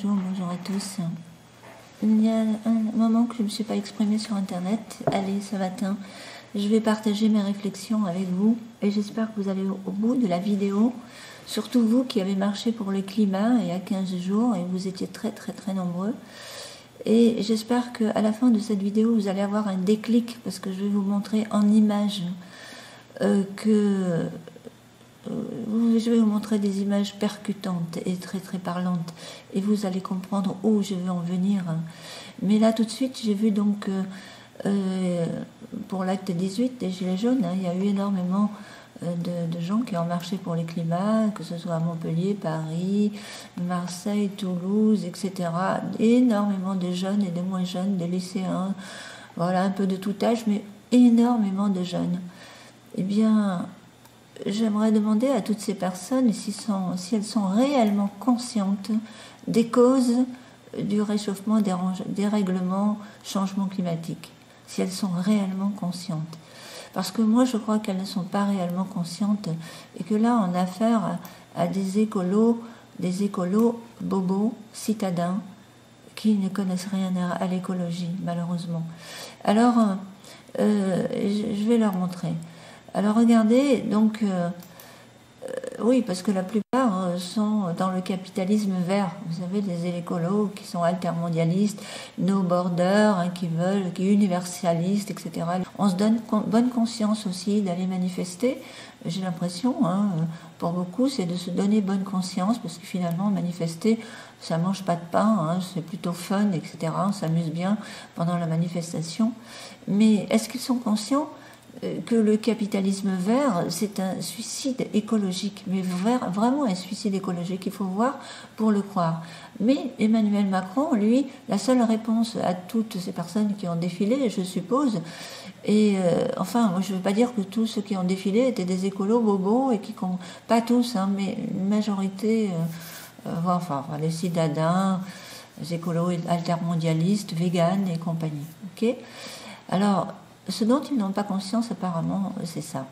bonjour à tous. Il y a un moment que je ne me suis pas exprimée sur Internet. Allez, ce matin, je vais partager mes réflexions avec vous et j'espère que vous allez au bout de la vidéo. Surtout vous qui avez marché pour le climat il y a 15 jours et vous étiez très nombreux. Et j'espère qu'à la fin de cette vidéo, vous allez avoir un déclic parce que je vais vous montrer en images je vais vous montrer des images percutantes et très parlantes et vous allez comprendre où je veux en venir. Mais là tout de suite j'ai vu donc pour l'acte 18 des Gilets jaunes, il y a eu énormément de gens qui ont marché pour le climat, que ce soit à Montpellier, Paris, Marseille, Toulouse, etc. Énormément de jeunes et de moins jeunes, de lycéens, voilà, un peu de tout âge, mais énormément de jeunes. Eh bien, j'aimerais demander à toutes ces personnes si elles sont réellement conscientes des causes du réchauffement, dérèglement, changement climatique. Si elles sont réellement conscientes. Parce que moi, je crois qu'elles ne sont pas réellement conscientes et que là, on a affaire à des écolos bobos, citadins, qui ne connaissent rien à l'écologie, malheureusement. Alors, je vais leur montrer. Alors regardez, donc, oui, parce que la plupart sont dans le capitalisme vert. Vous savez, les écolos qui sont altermondialistes, no border, qui universalistes, etc. On se donne bonne conscience aussi d'aller manifester. J'ai l'impression, pour beaucoup, c'est de se donner bonne conscience, parce que finalement, manifester, ça mange pas de pain, c'est plutôt fun, etc. On s'amuse bien pendant la manifestation. Mais est-ce qu'ils sont conscients que le capitalisme vert, c'est un suicide écologique, mais vraiment un suicide écologique, il faut voir pour le croire. Mais Emmanuel Macron, lui, la seule réponse à toutes ces personnes qui ont défilé, je suppose, et enfin, moi je ne veux pas dire que tous ceux qui ont défilé étaient des écolos bobos, et pas tous, mais une majorité, enfin, les citadins, les écolos altermondialistes, véganes et compagnie. Ok ? Alors, ce dont ils n'ont pas conscience, apparemment, c'est ça.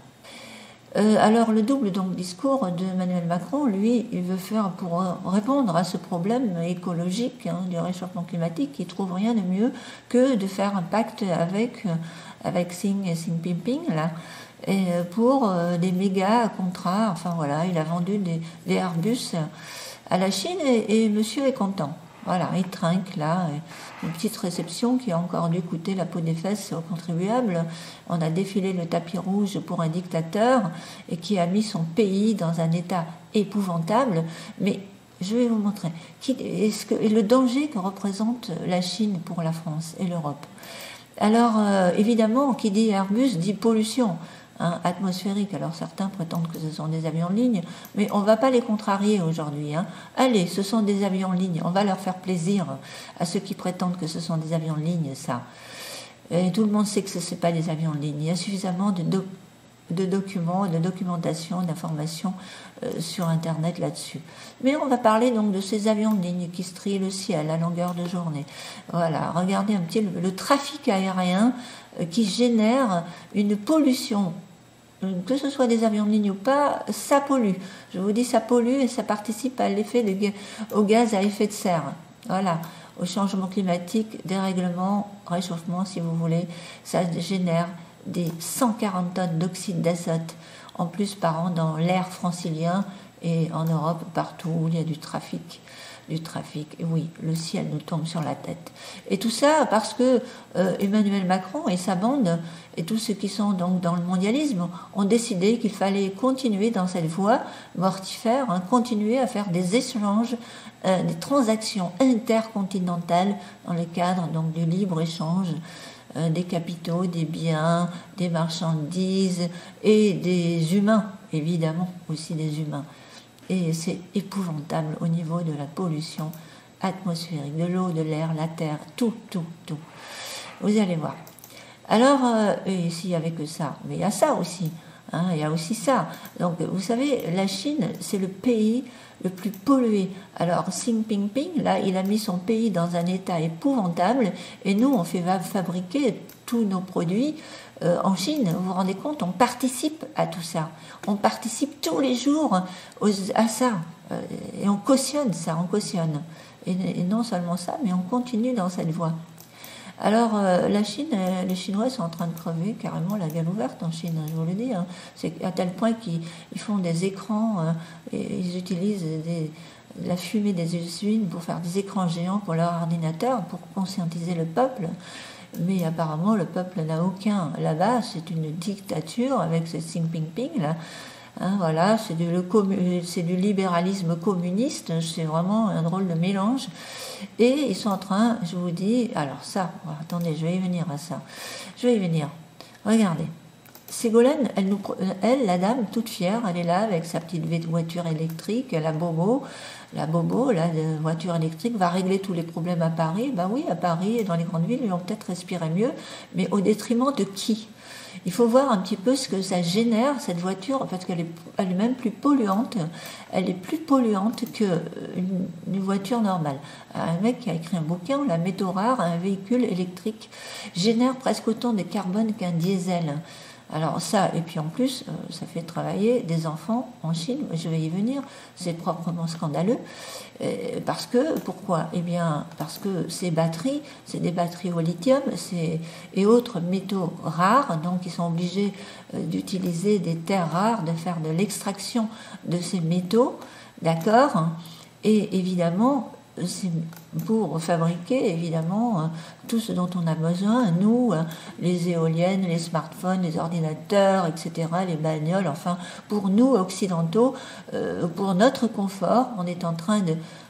Alors, le double discours de Emmanuel Macron, lui, il veut faire pour répondre à ce problème écologique du réchauffement climatique, il ne trouve rien de mieux que de faire un pacte avec Xi Jinping, là, et pour des méga contrats. Enfin, voilà, il a vendu des Airbus à la Chine et monsieur est content. Voilà, il trinque là, une petite réception qui a encore dû coûter la peau des fesses aux contribuables. On a défilé le tapis rouge pour un dictateur et qui a mis son pays dans un état épouvantable. Mais je vais vous montrer le danger que représente la Chine pour la France et l'Europe. Alors, évidemment, qui dit Airbus dit pollution. Atmosphérique. Alors certains prétendent que ce sont des avions de ligne, mais on ne va pas les contrarier aujourd'hui. Allez, ce sont des avions de ligne. On va leur faire plaisir à ceux qui prétendent que ce sont des avions de ligne, ça. Et tout le monde sait que ce n'est pas des avions de ligne. Il y a suffisamment de documents, de documentation, d'informations sur Internet là-dessus. Mais on va parler donc de ces avions de ligne qui strient le ciel à longueur de journée. Voilà, regardez un petit le trafic aérien qui génère une pollution. Que ce soit des avions de ligne ou pas, ça pollue. Je vous dis, ça pollue et ça participe à l'effet au gaz à effet de serre. Voilà, au changement climatique, dérèglement, réchauffement, si vous voulez, ça génère des 140 tonnes d'oxyde d'azote en plus par an dans l'air francilien et en Europe, partout où il y a du trafic. Et oui, le ciel nous tombe sur la tête. Et tout ça parce que Emmanuel Macron et sa bande et tous ceux qui sont donc dans le mondialisme ont décidé qu'il fallait continuer dans cette voie mortifère, continuer à faire des échanges, des transactions intercontinentales dans le cadre donc du libre-échange des capitaux, des biens, des marchandises et des humains, évidemment, aussi des humains. Et c'est épouvantable au niveau de la pollution atmosphérique, de l'eau, de l'air, la terre, tout. Vous allez voir. Alors, s'il n'y avait que ça, mais il y a ça aussi. Il y a aussi ça. Donc, vous savez, la Chine, c'est le pays le plus pollué. Alors, Xi Jinping, là, il a mis son pays dans un état épouvantable et nous, on fait fabriquer tous nos produits en Chine. Vous vous rendez compte, on participe à tout ça. On participe tous les jours à ça. Et on cautionne ça, on cautionne. Et non seulement ça, mais on continue dans cette voie. Alors, la Chine, les Chinois sont en train de crever carrément la gueule ouverte en Chine, je vous le dis. Hein. C'est à tel point qu'ils font des écrans, et ils utilisent la fumée des usines pour faire des écrans géants pour leur ordinateur, pour conscientiser le peuple. Mais apparemment, le peuple n'a aucun. Là-bas, c'est une dictature avec ce Xi Jinping, là. Hein, voilà, c'est du libéralisme communiste, c'est vraiment un drôle de mélange. Et ils sont en train, je vous dis, alors ça, attendez, je vais y venir à ça. Je vais y venir. Regardez. Ségolène, elle, la dame, toute fière, elle est là avec sa petite voiture électrique, la bobo, la voiture électrique va régler tous les problèmes à Paris. Ben oui, à Paris et dans les grandes villes, ils vont peut-être respirer mieux, mais au détriment de qui? Il faut voir un petit peu ce que ça génère, cette voiture, parce qu'elle est même plus polluante. Elle est plus polluante qu'une voiture normale. Un mec qui a écrit un bouquin, la métaux rare, un véhicule électrique génère presque autant de carbone qu'un diesel. Alors ça, et puis en plus, ça fait travailler des enfants en Chine, je vais y venir, c'est proprement scandaleux. Pourquoi? Eh bien, parce que ces batteries, c'est des batteries au lithium et autres métaux rares, donc ils sont obligés d'utiliser des terres rares, de faire de l'extraction de ces métaux, d'accord? Et évidemment, c'est pour fabriquer évidemment tout ce dont on a besoin, nous, les éoliennes, les smartphones, les ordinateurs, etc., les bagnoles, enfin, pour nous occidentaux, pour notre confort, on est en train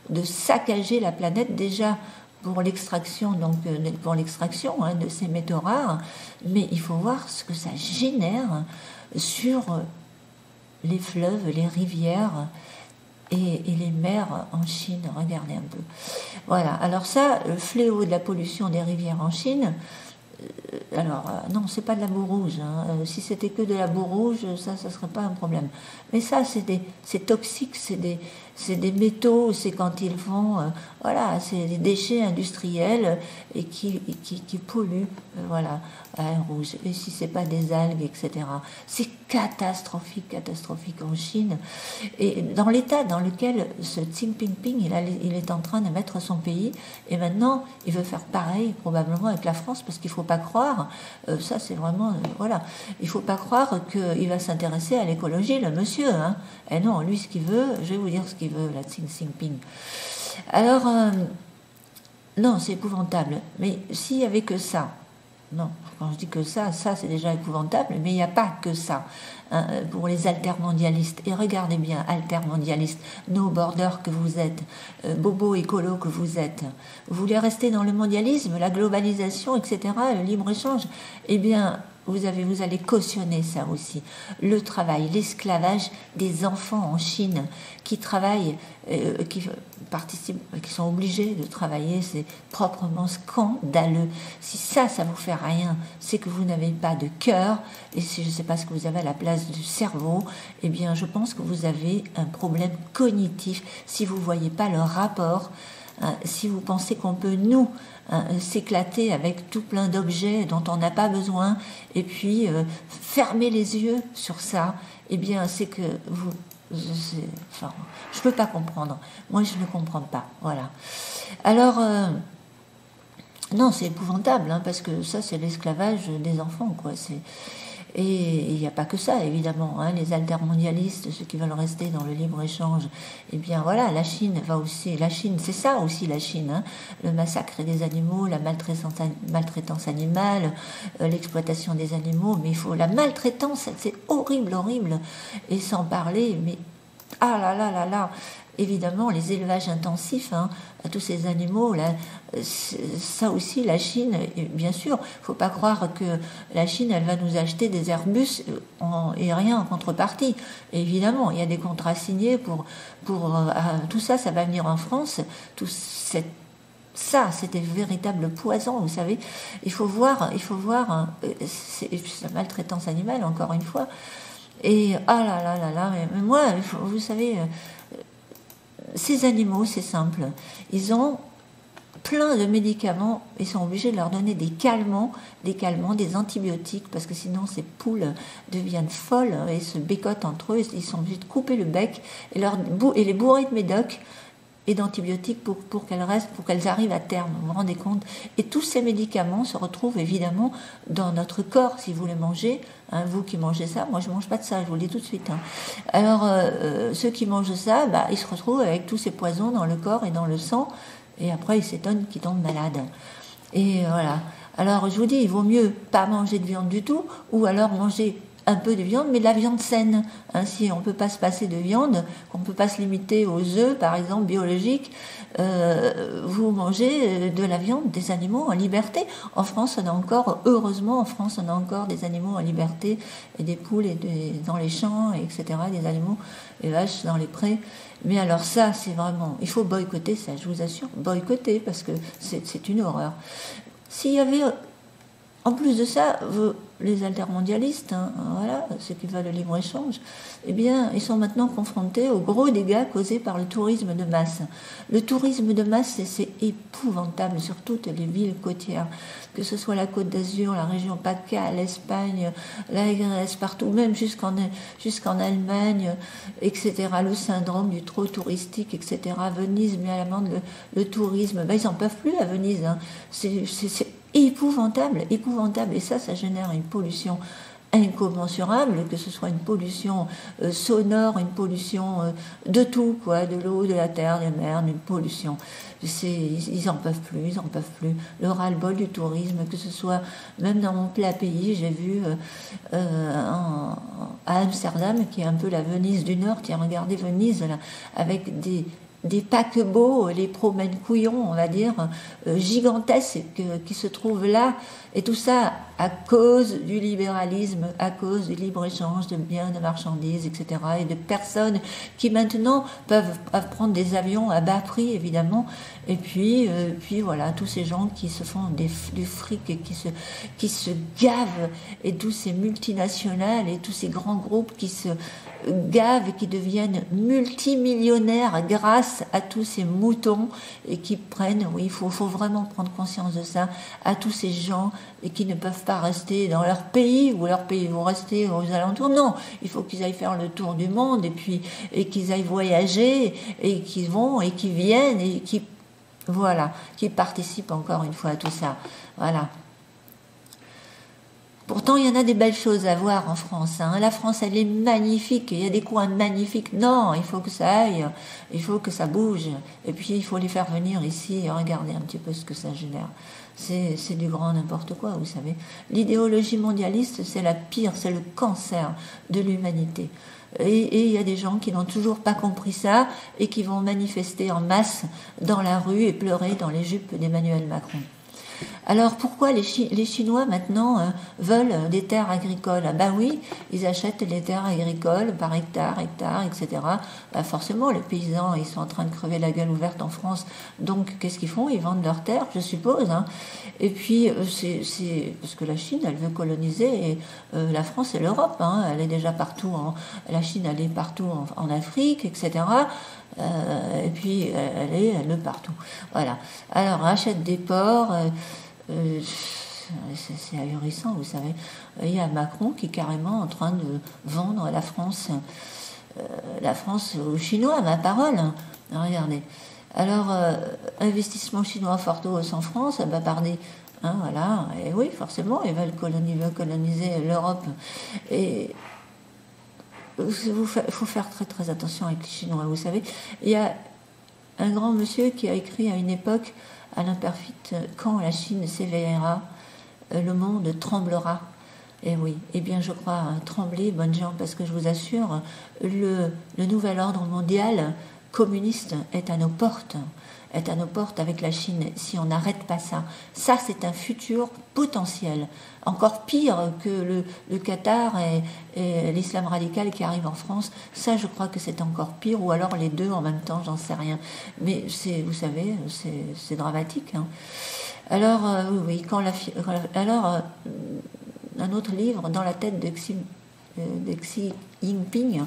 de saccager la planète déjà pour l'extraction, de ces métaux rares, mais il faut voir ce que ça génère sur les fleuves, les rivières, et les mers en Chine, regardez un peu. Voilà, alors ça, le fléau de la pollution des rivières en Chine, non, c'est pas de la boue rouge. Hein. Si c'était que de la boue rouge, ça serait pas un problème. Mais ça, c'est toxique, c'est des métaux, c'est quand ils font, voilà, c'est des déchets industriels et qui polluent, voilà, à l'air rouge. Et si c'est pas des algues, etc. C'est catastrophique en Chine. Et dans l'état dans lequel ce Xi Jinping, il est en train de mettre son pays, et maintenant, il veut faire pareil, probablement avec la France, parce qu'il faut pas croire, ça c'est vraiment, voilà, il faut pas croire qu'il va s'intéresser à l'écologie, le monsieur, hein. Et non, lui, ce qu'il veut, je vais vous dire ce qu'il veut, la Xi Jinping. Alors, non, c'est épouvantable. Mais s'il y avait que ça, non, quand je dis que ça c'est déjà épouvantable, mais il n'y a pas que ça, hein, pour les altermondialistes. Et regardez bien, altermondialistes, no border que vous êtes, bobo écolo que vous êtes. Vous voulez rester dans le mondialisme, la globalisation, etc., le libre-échange? Eh bien, vous allez cautionner ça aussi. Le travail, l'esclavage des enfants en Chine qui travaillent, qui sont obligés de travailler, c'est proprement scandaleux. Si ça vous fait rien, c'est que vous n'avez pas de cœur, et si je ne sais pas ce que vous avez à la place du cerveau, eh bien je pense que vous avez un problème cognitif si vous ne voyez pas le rapport. Si vous pensez qu'on peut, nous, s'éclater avec tout plein d'objets dont on n'a pas besoin, et puis fermer les yeux sur ça, eh bien, c'est que je peux pas comprendre. Moi, je ne comprends pas. Voilà. Alors, non, c'est épouvantable, hein, parce que ça, c'est l'esclavage des enfants, quoi. Et il n'y a pas que ça, évidemment, hein, les altermondialistes, ceux qui veulent rester dans le libre-échange, eh bien voilà, la Chine, c'est ça aussi la Chine, hein, le massacre des animaux, la maltraitance animale, l'exploitation des animaux, mais la maltraitance, c'est horrible, et sans parler, mais ah là là là là, évidemment, les élevages intensifs, hein, à tous ces animaux, là, ça aussi, la Chine, bien sûr, il ne faut pas croire que la Chine, elle va nous acheter des Airbus et rien en contrepartie. Et évidemment, il y a des contrats signés pour tout ça, ça va venir en France, ça, c'est des véritables poisons, vous savez. Il faut voir, c'est la maltraitance animale, encore une fois. Et ah là là là là, mais moi, vous savez, ces animaux, c'est simple. Ils ont plein de médicaments. Ils sont obligés de leur donner des calmants, des antibiotiques, parce que sinon ces poules deviennent folles et se bécotent entre eux. Ils sont obligés de couper le bec et les bourrer de médoc et d'antibiotiques pour qu'elles restent, pour qu'elles arrivent à terme, vous vous rendez compte? Et tous ces médicaments se retrouvent évidemment dans notre corps, si vous les mangez, hein, vous qui mangez ça, moi je mange pas de ça, je vous le dis tout de suite. Hein. Alors, ceux qui mangent ça, ils se retrouvent avec tous ces poisons dans le corps et dans le sang, et après ils s'étonnent qu'ils tombent malades. Et voilà. Alors, je vous dis, il vaut mieux pas manger de viande du tout, ou alors manger un peu de viande, mais de la viande saine. Hein, si on ne peut pas se passer de viande, qu'on ne peut pas se limiter aux œufs, par exemple, biologiques, vous mangez de la viande des animaux en liberté. En France, on a encore, heureusement, en France, on a encore des animaux en liberté, et des poules dans les champs, etc., des animaux, les vaches dans les prés. Mais alors ça, c'est vraiment... Il faut boycotter ça, je vous assure, boycotter, parce que c'est une horreur. S'il y avait... En plus de ça, les altermondialistes, hein, voilà, ceux qui veulent le libre-échange, eh bien, ils sont maintenant confrontés aux gros dégâts causés par le tourisme de masse. Le tourisme de masse, c'est épouvantable sur toutes les villes côtières, que ce soit la Côte d'Azur, la région PACA, l'Espagne, la Grèce, partout, même jusqu'en Allemagne, etc. Le syndrome du trop touristique, etc. Venise met à l'amende le tourisme. Ils n'en peuvent plus à Venise. Hein. C'est épouvantable. Et ça génère une pollution incommensurable, que ce soit une pollution sonore, une pollution de tout, quoi, de l'eau, de la terre, des mers, une pollution. Ils en peuvent plus. Le ras-le-bol du tourisme, que ce soit même dans mon plat pays, j'ai vu à Amsterdam, qui est un peu la Venise du Nord, tiens, regardez Venise, là, avec des paquebots, les promènes couillons, on va dire, gigantesques qui se trouvent là, et tout ça à cause du libéralisme, à cause du libre-échange de biens, de marchandises, etc., et de personnes qui maintenant peuvent prendre des avions à bas prix, évidemment, et puis voilà, tous ces gens qui se font du fric et qui se gavent, et tous ces multinationales et tous ces grands groupes qui se gavent et qui deviennent multimillionnaires grâce à tous ces moutons et qui prennent, oui, il faut vraiment prendre conscience de ça, à tous ces gens et qui ne peuvent pas rester dans leur pays ou leur pays vont rester aux alentours. Non, il faut qu'ils aillent faire le tour du monde et qu'ils aillent voyager et qu'ils vont et qu'ils viennent et qui participent encore une fois à tout ça. Voilà. Pourtant, il y en a des belles choses à voir en France. Hein. La France, elle est magnifique. Il y a des coins magnifiques. Non, il faut que ça aille. Il faut que ça bouge. Et puis, il faut les faire venir ici et regarder un petit peu ce que ça génère. C'est du grand n'importe quoi, vous savez. L'idéologie mondialiste, c'est la pire, c'est le cancer de l'humanité. Et il y a des gens qui n'ont toujours pas compris ça et qui vont manifester en masse dans la rue et pleurer dans les jupes d'Emmanuel Macron. Alors pourquoi les Chinois maintenant veulent des terres agricoles? Oui, ils achètent les terres agricoles par hectare, etc. Forcément, les paysans, ils sont en train de crever la gueule ouverte en France. Donc, qu'est-ce qu'ils font? Ils vendent leurs terres, je suppose. Hein. Et puis, c'est parce que la Chine, elle veut coloniser et, la France et l'Europe. Hein. Elle est déjà partout. La Chine, elle est partout en Afrique, etc. Et puis, elle est partout. Voilà. Alors, achète des ports. C'est ahurissant, vous savez. Il y a Macron qui est carrément en train de vendre la France aux Chinois, ma parole. Regardez. Alors, investissement chinois forte hausse en France, pardon. Hein, voilà. Et oui, forcément, ils veulent coloniser l'Europe. Et il faut faire très très attention avec les Chinois, vous savez. Il y a un grand monsieur qui a écrit à une époque, Alain Perfit, quand la Chine s'éveillera, le monde tremblera. Et oui, eh bien je crois trembler, bonnes gens, parce que je vous assure, le nouvel ordre mondial communiste est à nos portes avec la Chine, si on n'arrête pas ça. Ça, c'est un futur potentiel, encore pire que le Qatar et l'islam radical qui arrive en France. Ça, je crois que c'est encore pire, ou alors les deux en même temps, j'en sais rien. Mais vous savez, c'est dramatique. Hein. Alors, oui, un autre livre, Dans la tête de Xi Jinping,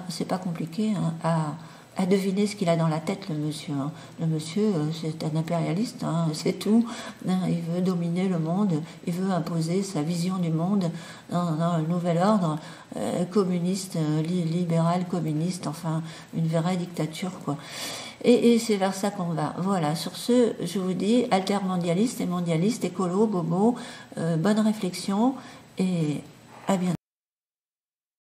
c'est pas compliqué, hein, à deviner ce qu'il a dans la tête, le monsieur. Hein. Le monsieur, c'est un impérialiste, hein, c'est tout. Hein, il veut dominer le monde, il veut imposer sa vision du monde dans le nouvel ordre communiste, libéral, communiste, enfin, une vraie dictature, quoi. Et c'est vers ça qu'on va. Voilà, sur ce, je vous dis, altermondialiste et mondialiste, écolo, bobo, bonne réflexion, et à bientôt.